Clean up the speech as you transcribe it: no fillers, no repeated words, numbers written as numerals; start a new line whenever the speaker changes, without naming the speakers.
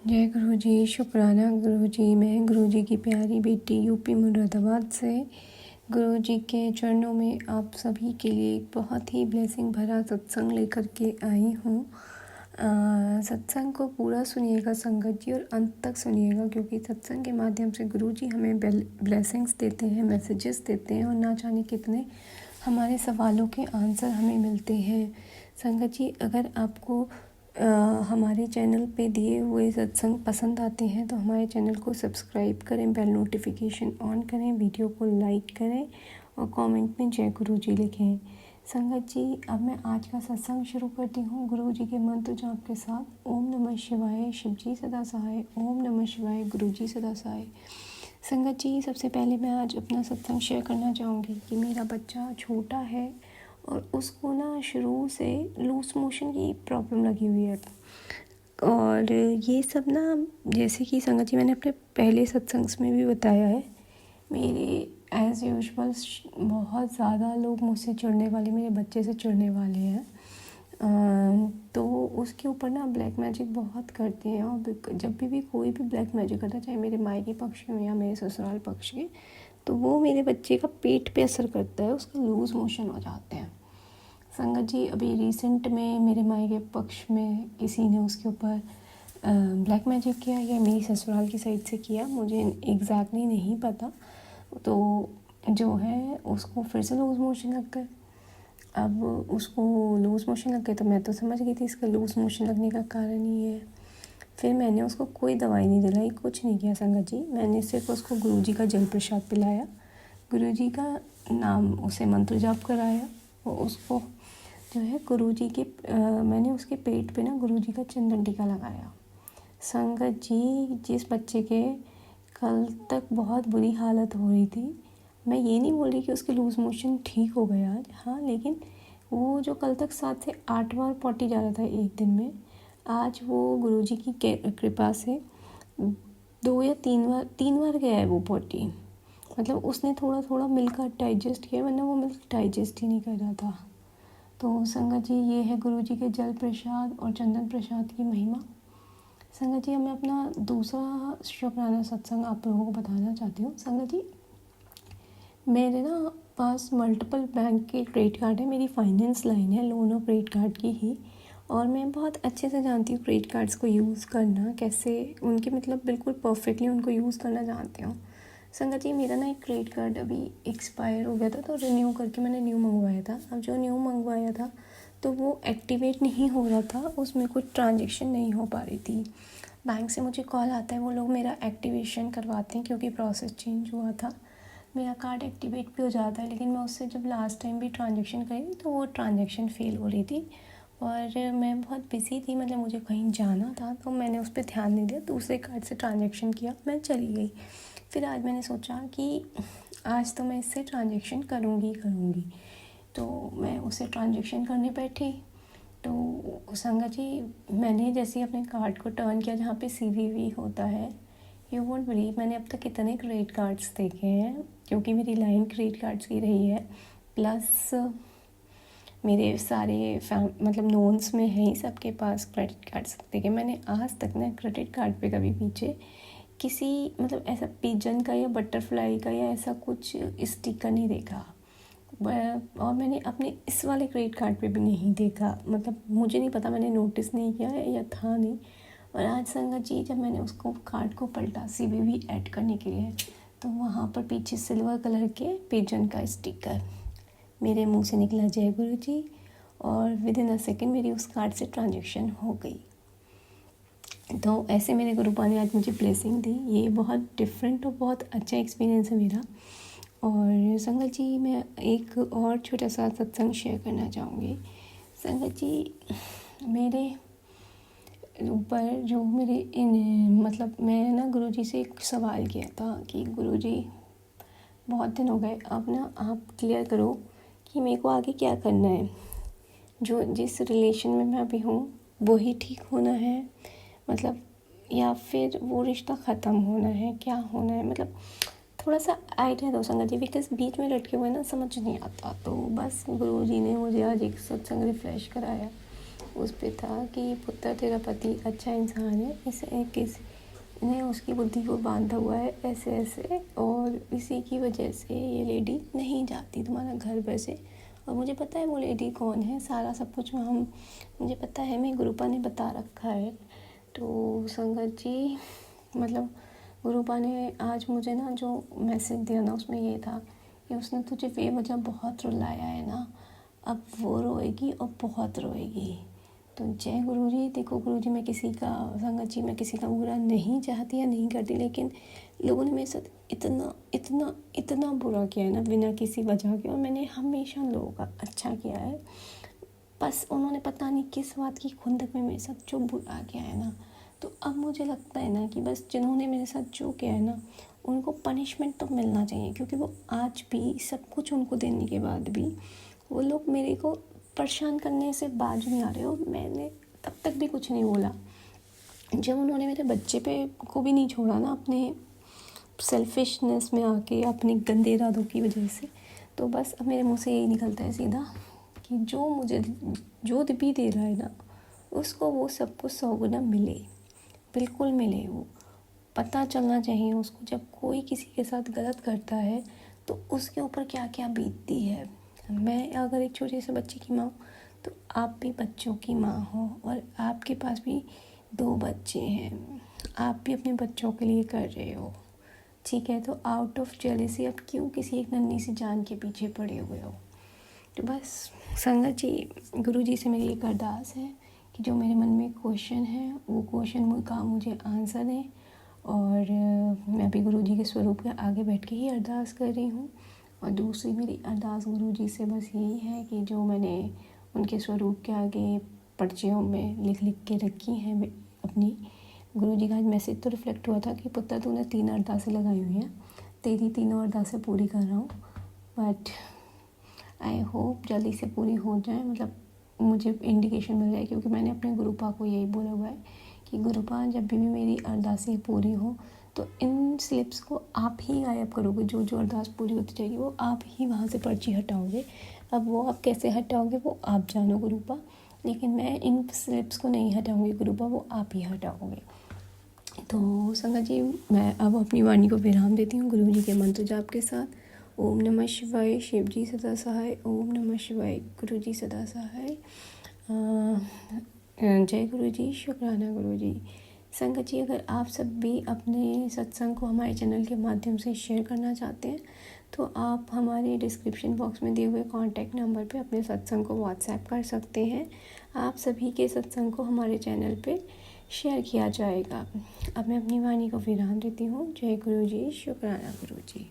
जय गुरु जी, शुक्राना गुरु जी। मैं गुरु जी की प्यारी बेटी यूपी मुरादाबाद से गुरु जी के चरणों में आप सभी के लिए एक बहुत ही ब्लेसिंग भरा सत्संग लेकर के आई हूँ। सत्संग को पूरा सुनिएगा संगत जी, और अंत तक सुनिएगा, क्योंकि सत्संग के माध्यम से गुरु जी हमें ब्लेसिंग्स देते हैं, मैसेजेस देते हैं, और ना जाने कितने हमारे सवालों के आंसर हमें मिलते हैं। संगत जी, अगर आपको हमारे चैनल पे दिए हुए सत्संग पसंद आते हैं तो हमारे चैनल को सब्सक्राइब करें, बेल नोटिफिकेशन ऑन करें, वीडियो को लाइक करें और कमेंट में जय गुरु जी लिखें। संगत जी, अब मैं आज का सत्संग शुरू करती हूँ गुरु जी के मंत्र जाप के साथ। ओम नमः शिवाय, शिव जी सदा सहाय। ओम नमः शिवाय, गुरु जी सदा सहाय। संगत जी, सबसे पहले मैं आज अपना सत्संग शेयर करना चाहूँगी कि मेरा बच्चा छोटा है और उसको ना शुरू से लूज मोशन की प्रॉब्लम लगी हुई है। और ये सब ना, जैसे कि संगत जी मैंने अपने पहले सत्संग्स में भी बताया है, मेरे एज़ यूजुअल बहुत ज़्यादा लोग मुझसे चिढ़ने वाले, मेरे बच्चे से चिढ़ने वाले हैं। तो उसके ऊपर ना ब्लैक मैजिक बहुत करते हैं, और जब भी कोई भी ब्लैक मैजिक करता है, चाहे मेरे मायके पक्ष के या मेरे ससुराल पक्ष के, तो वो मेरे बच्चे का पेट पे असर करता है, उसका लूज़ मोशन हो जाते हैं। संगत जी, अभी रिसेंट में मेरे मायके पक्ष में किसी ने उसके ऊपर ब्लैक मैजिक किया, या मेरी ससुराल की साइड से किया, मुझे एग्जैक्टली नहीं पता। तो जो है उसको फिर से लूज़ मोशन लग गए। अब उसको लूज़ मोशन लग गए तो मैं तो समझ गई थी इसका लूज़ मोशन लगने का कारण ही है। फिर मैंने उसको कोई दवाई नहीं दिलाई, कुछ नहीं किया संगत जी। मैंने सिर्फ उसको गुरु जी का जल प्रसाद पिलाया, गुरु जी का नाम उसे मंत्र जाप कराया, और उसको जो है गुरु जी के मैंने उसके पेट पे ना गुरु जी का चंदन टीका लगाया। संगत जी, जिस बच्चे के कल तक बहुत बुरी हालत हो रही थी, मैं ये नहीं बोल रही कि उसके लूज़ मोशन ठीक हो गया आज, हाँ, लेकिन वो जो कल तक 7 से 8 बार पॉटी जा रहा था एक दिन में, आज वो गुरुजी की कृपा से 2 या 3 बार गया है वो पॉटी। मतलब उसने थोड़ा थोड़ा मिल्क डाइजेस्ट किया, वरना वो मिल्क डाइजेस्ट ही नहीं कर रहा था। तो संगत जी, ये है गुरु जी के जल प्रसाद और चंदन प्रसाद की महिमा। संगत जी, मैं अपना दूसरा शुक्राना सत्संग आप लोगों को बताना चाहती हूँ। संगत जी, मेरे ना पास मल्टीपल बैंक के क्रेडिट कार्ड है, मेरी फाइनेंस लाइन है लोन और क्रेडिट कार्ड की ही, और मैं बहुत अच्छे से जानती हूँ क्रेडिट कार्ड्स को यूज़ करना कैसे, उनके मतलब बिल्कुल परफेक्टली उनको यूज़ करना जानती हूँ। संगत जी, मेरा ना एक क्रेडिट कार्ड अभी एक्सपायर हो गया था, तो रिन्यू करके मैंने न्यू मंगवाया था। अब जो न्यू मंगवाया था तो वो एक्टिवेट नहीं हो रहा था, उसमें कुछ ट्रांजेक्शन नहीं हो पा रही थी। बैंक से मुझे कॉल आता है, वो लोग मेरा एक्टिवेशन करवाते हैं, क्योंकि प्रोसेस चेंज हुआ था, मेरा कार्ड एक्टिवेट भी हो जाता है। लेकिन मैं उससे जब लास्ट टाइम भी ट्रांजेक्शन करी तो वो ट्रांजेक्शन फ़ेल हो रही थी, और मैं बहुत बिज़ी थी, मतलब मुझे कहीं जाना था, तो मैंने उस पर ध्यान नहीं दिया, दूसरे कार्ड से ट्रांजेक्शन किया, मैं चली गई। फिर आज मैंने सोचा कि आज तो मैं इससे ट्रांजेक्शन करूँगी, तो मैं उससे ट्रांजेक्शन करने बैठी। तो संगत जी, मैंने जैसे अपने कार्ड को टर्न किया जहाँ पे CVV होता है, यू वोंट बिलीव, मैंने अब तक कितने क्रेडिट कार्ड्स देखे हैं, क्योंकि मेरी लाइन क्रेडिट कार्ड्स की रही है, प्लस मेरे सारे मतलब नोन्स में है ही सबके पास क्रेडिट कार्ड्स देखे। मैंने आज तक ना क्रेडिट कार्ड पे कभी पीछे किसी मतलब ऐसा पिजन का या बटरफ्लाई का या ऐसा कुछ स्टिकर नहीं देखा, और मैंने अपने इस वाले क्रेडिट कार्ड पे भी नहीं देखा, मतलब मुझे नहीं पता, मैंने नोटिस नहीं किया है या था नहीं। और आज संगत जी, जब मैंने उसको कार्ड को पलटा CVV ऐड करने के लिए, तो वहाँ पर पीछे सिल्वर कलर के पिजन का स्टिकर, मेरे मुंह से निकला जय गुरु जी, और विद इन अ सेकेंड मेरी उस कार्ड से ट्रांजेक्शन हो गई। तो ऐसे मेरे गुरुपा ने आज मुझे ब्लेसिंग दी। ये बहुत डिफरेंट और बहुत अच्छा एक्सपीरियंस है मेरा। और संगत जी, मैं एक और छोटा सा सत्संग शेयर करना चाहूँगी। संगत जी, मेरे ऊपर जो मेरे मतलब मैं ना गुरुजी से एक सवाल किया था कि गुरुजी, बहुत दिन हो गए, अब ना आप क्लियर करो कि मेरे को आगे क्या करना है, जो जिस रिलेशन में मैं अभी हूँ वही ठीक होना है, मतलब, या फिर वो रिश्ता ख़त्म होना है, क्या होना है, मतलब थोड़ा सा आइडिया दो संगत जी, बिकॉज बीच में लटके हुए ना समझ नहीं आता। तो बस गुरुजी ने मुझे आज एक सत्संग रिफ्रेश कराया उस पे था कि पुत्र तेरा पति अच्छा इंसान है, इसे किसी ने उसकी बुद्धि को बांधा हुआ है ऐसे ऐसे, और इसी की वजह से ये लेडी नहीं जाती तुम्हारा घर पर से। और मुझे पता है वो लेडी कौन है, सारा सब कुछ मुझे पता है, मैं गुरुपा ने बता रखा है। तो संगत जी, मतलब गुरुपा ने आज मुझे ना जो मैसेज दिया ना, उसमें ये था कि उसने तुझे बेवजह बहुत रुलाया है ना, अब वो रोएगी और बहुत रोएगी। तो जय गुरुजी। देखो गुरुजी, मैं किसी का, संगत जी, मैं किसी का बुरा नहीं चाहती या नहीं करती, लेकिन लोगों ने मेरे साथ इतना इतना इतना बुरा किया है ना बिना किसी वजह के, और मैंने हमेशा लोगों का अच्छा किया है। बस उन्होंने पता नहीं किस बात की खुंदक में मेरे साथ जो बुरा किया है ना, तो अब मुझे लगता है ना कि बस जिन्होंने मेरे साथ जो किया है ना, उनको पनिशमेंट तो मिलना चाहिए, क्योंकि वो आज भी सब कुछ उनको देने के बाद भी वो लोग मेरे को परेशान करने से बाज नहीं आ रहे हो। मैंने तब तक भी कुछ नहीं बोला, जब उन्होंने मेरे बच्चे पे को भी नहीं छोड़ा ना, अपने सेल्फिशनेस में आके, अपने गंदे इरादों की वजह से, तो बस अब मेरे मुंह से यही निकलता है सीधा कि जो मुझे जो भी दे रहा है ना, उसको वो सब कुछ 100 गुना मिले, बिल्कुल मिले। वो पता चलना चाहिए उसको, जब कोई किसी के साथ गलत करता है तो उसके ऊपर क्या क्या बीतती है। मैं अगर एक छोटे से बच्चे की माँ हूँ, तो आप भी बच्चों की माँ हो, और आपके पास भी 2 बच्चे हैं, आप भी अपने बच्चों के लिए कर रहे हो, ठीक है। तो आउट ऑफ जेलसी आप क्यों किसी एक नन्ही सी जान के पीछे पड़े हुए हो। तो बस संगत जी, गुरु जी से मेरी एक अरदास है कि जो मेरे मन में क्वेश्चन है वो क्वेश्चन का मुझे आंसर दें, और मैं भी गुरु जी के स्वरूप के आगे बैठ के ही अरदास कर रही हूँ। और दूसरी मेरी अरदास गुरु जी से बस यही है कि जो मैंने उनके स्वरूप के आगे पर्चियों में लिख लिख के रखी हैं अपनी, गुरु जी का आज मैसेज तो रिफ्लेक्ट हुआ था कि पुत्र तूने 3 अरदासें लगाई हुई हैं, तेरी तीनों अरदासें पूरी कर रहा हूँ, बट आई होप जल्दी से पूरी हो जाए, मतलब मुझे इंडिकेशन मिल जाए, क्योंकि मैंने अपने गुरुपा को यही बोला हुआ है कि गुरुपा जब भी मेरी अरदासें पूरी हो तो इन स्लिप्स को आप ही गायब करोगे, जो जो अरदास पूरी होती जाएगी वो आप ही वहाँ से पर्ची हटाओगे। अब वो आप कैसे हटाओगे वो आप जानो गुरुपा, लेकिन मैं इन स्लिप्स को नहीं हटाऊँगी गुरुपा, वो आप ही हटाओगे। तो संगत जी, मैं अब अपनी वाणी को विराम देती हूँ गुरु जी के मंत्र जाप के साथ। ओम नमः शिवाय, शिव जी सदा सहाय। ओम नमः शिवाय, गुरु जी सदा सहाय। जय गुरु जी, शुक्राना गुरु जी। संगत जी, अगर आप सब भी अपने सत्संग को हमारे चैनल के माध्यम से शेयर करना चाहते हैं, तो आप हमारे डिस्क्रिप्शन बॉक्स में दिए हुए कॉन्टैक्ट नंबर पे अपने सत्संग को व्हाट्सएप कर सकते हैं। आप सभी के सत्संग को हमारे चैनल पे शेयर किया जाएगा। अब मैं अपनी वाणी को विराम देती हूँ। जय गुरु जी, शुक्राना गुरु जी।